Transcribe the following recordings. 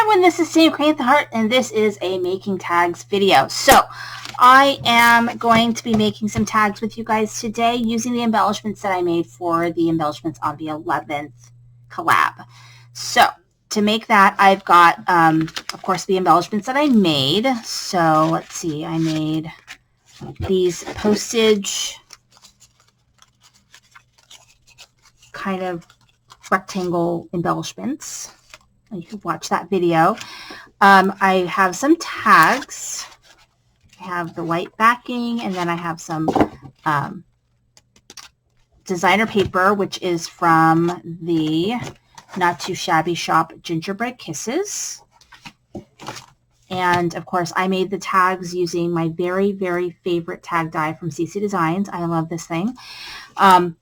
everyone, this is Sam Crane at the Heart, and this is a making tags video. So I am going to be making some tags with you guys today using the embellishments that I made for the embellishments on the 11th collab. So to make that, I've got, of course, the embellishments that I made. So let's see, I made these postage kind of rectangle embellishments. You can watch that video. I have some tags. I have the white backing, and then I have some designer paper, which is from the Not Too Shabby Shop Gingerbread Kisses. And of course, I made the tags using my very, very favorite tag die from CC Designs. I love this thing. I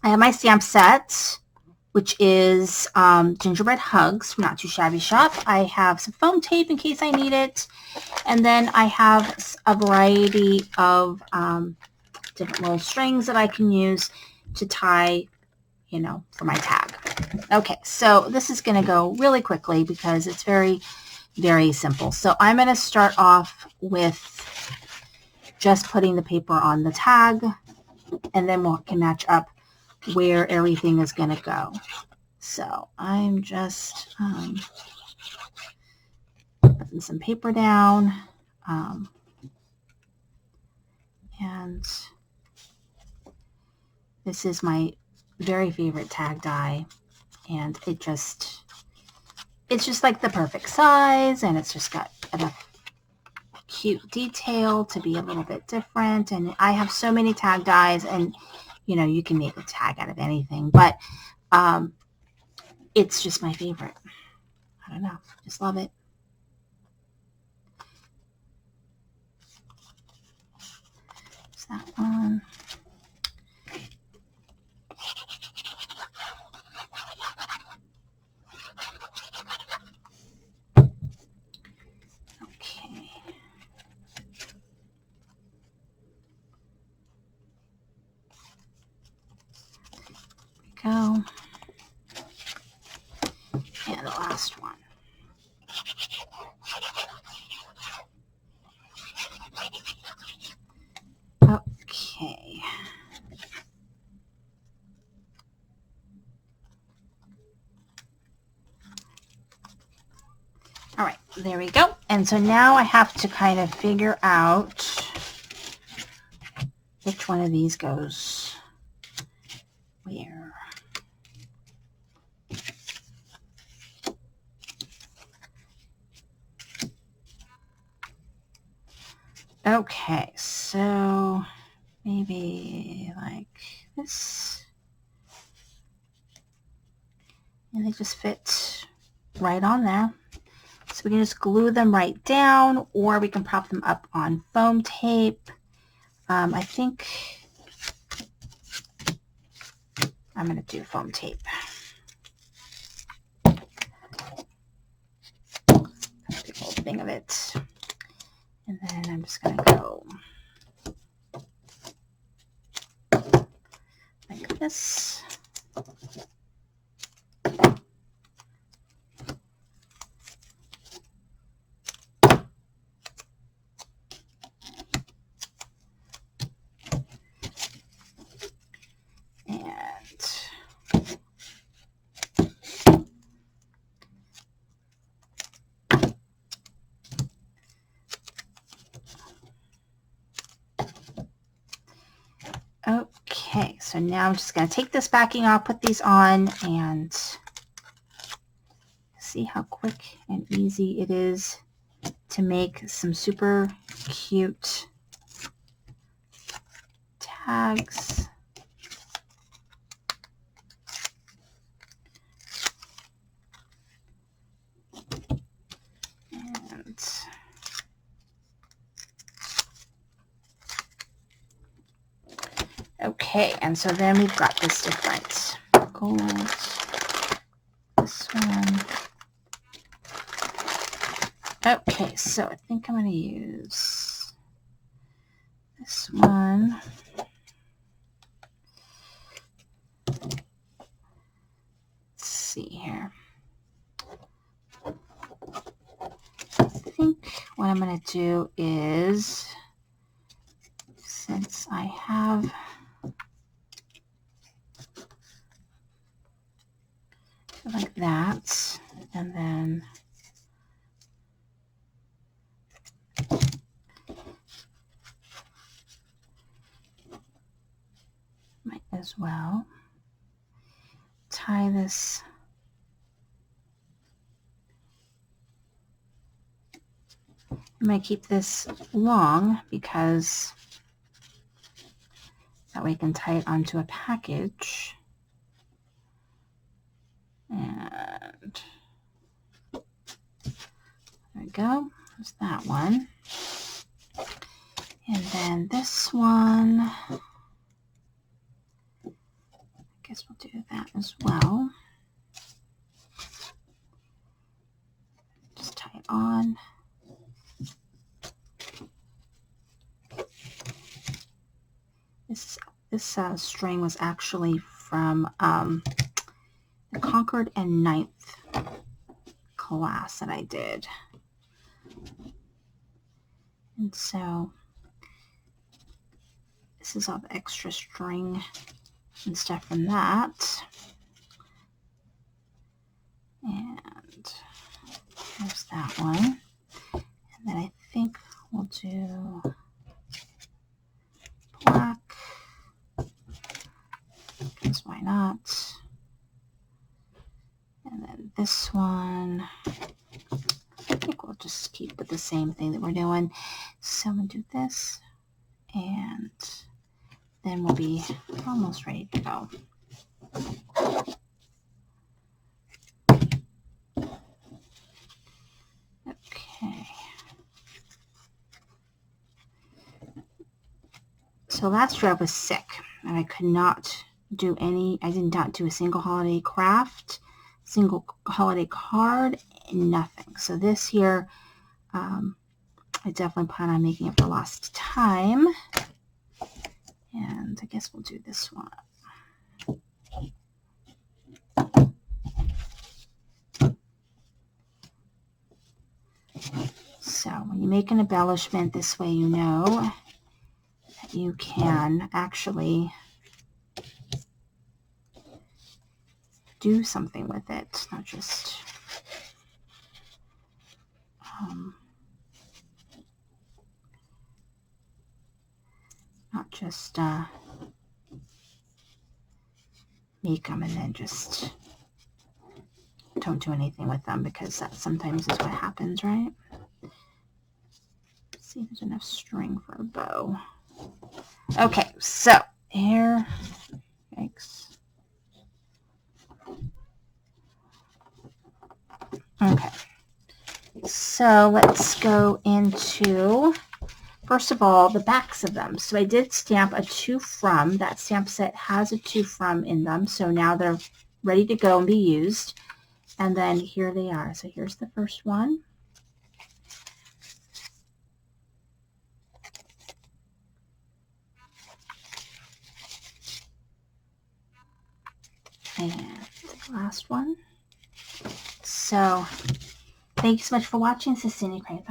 have my stamp set, which is Gingerbread Hugs from Not Too Shabby Shop. I have some foam tape in case I need it. And then I have a variety of different little strings that I can use to tie, you know, for my tag. Okay, so this is going to go really quickly because it's very, very simple. So I'm going to start off with just putting the paper on the tag, and then we can match up where everything is going to go. So I'm just putting some paper down, and this is my very favorite tag die, and it's just like the perfect size, and it's just got enough cute detail to be a little bit different. And I have so many tag dies, and you know, you can make a tag out of anything, but it's just my favorite. I don't know, just love it. There's that one. Okay. Go. And the last one. Okay. All right, there we go. And so now I have to kind of figure out which one of these goes where. Okay, so maybe like this. And they just fit right on there. So we can just glue them right down, or we can prop them up on foam tape. I think I'm going to do foam tape. A big old thing of it. And then I'm just going to go like this. Okay, so now I'm just going to take this backing off, put these on, and see how quick and easy it is to make some super cute tags. Okay, and so then we've got this different gold, this one. Okay, so I think I'm going to use this one. Let's see here. what I'm going to do is, since I have like that, and then might as well tie this I'm going to keep this long because that way I can tie it onto a package. And there we go. There's that one. And then this one, I guess we'll do that as well. Just tie it on. This string was actually from the Concord and Ninth class that I did. And so this is all the extra string and stuff from that. And there's that one. And then I think we'll do black, because why not? And then this one, I think we'll just keep with the same thing that we're doing. So I'm going to do this, and then we'll be almost ready to go. Okay. So last year I was sick, and I could not do I did not do a single holiday craft, single holiday card, nothing. So this year, I definitely plan on making it for lost time. And I guess we'll do this one. So when you make an embellishment this way, you know that you can actually do something with it, not just make them and then just don't do anything with them, because that sometimes is what happens, right? Let's see if there's enough string for a bow. Okay, so here, thanks. Okay, so let's go into, first of all, the backs of them. So I did stamp a to from. That stamp set has a to from in them. So now they're ready to go and be used. And then here they are. So here's the first one. And the last one. So thank you so much for watching. This is Cindy Craig.